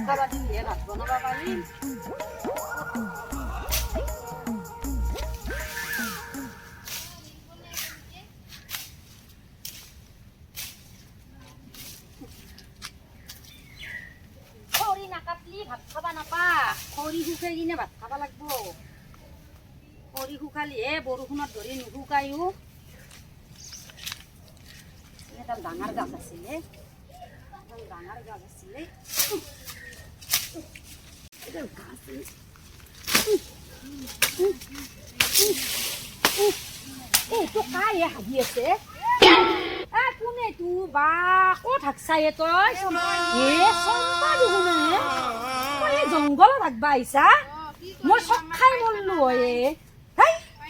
খাবা দিলে ভাত বনাবা পাৰিম খৰি নাকাটলি ভাত খাবা নাপা খৰি শুকাই কিনে ভাত খাবা লাগব খৰি শুকালিহে বৰষুণত ধৰি নুশুকায়ো এটা ডাঙৰ গাছ আছিলে ডাঙৰ গাছ আছিলে এইটো কাই হাগি আছে কোনে তো বা ক'ত হাকচায়ে তই চম্পা দেখোনে তই জংঘলত হাগবা আহিছা মই চক খাই মৰলো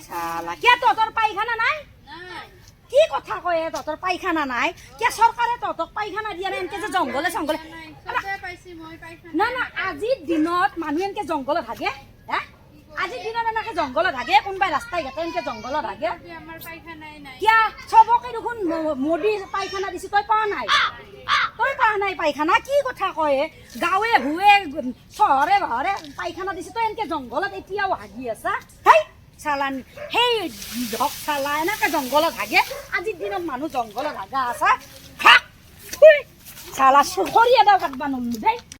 চালা কিয় তহঁতৰ পায়খানা নাই কি কথা কয় তহঁতৰ পায়খানা নাই কিয় চৰকাৰে তহঁতক পায়খানা দিয়া নাই এনেকে যে জংঘলে চংঘলে না না আজিৰ দিনত মানুহ এনেকে জংঘলত হাগে আজিৰ দিনত এনেকে জংঘলত হাগে কোনোবাই ৰাস্তাই ঘাটে এনেকে জংঘলত হাগে কিয় চবকে দেখোন মোদী পায়খানা দিছে তই পোৱা নাই পায়খানা কি কথা কয় গাঁৱে ভুৱে চহৰে ভহৰে পায়খানা দিছে তই এনেকে জংঘলত এতিয়াও হাগি আছা চালান সেই ধক চালা এনেকে জংঘলত হাগে আজিৰ দিনত মানুহ জংঘলত হাগা আছা চালা চুখৰি এটাও কাটবা নললো দেই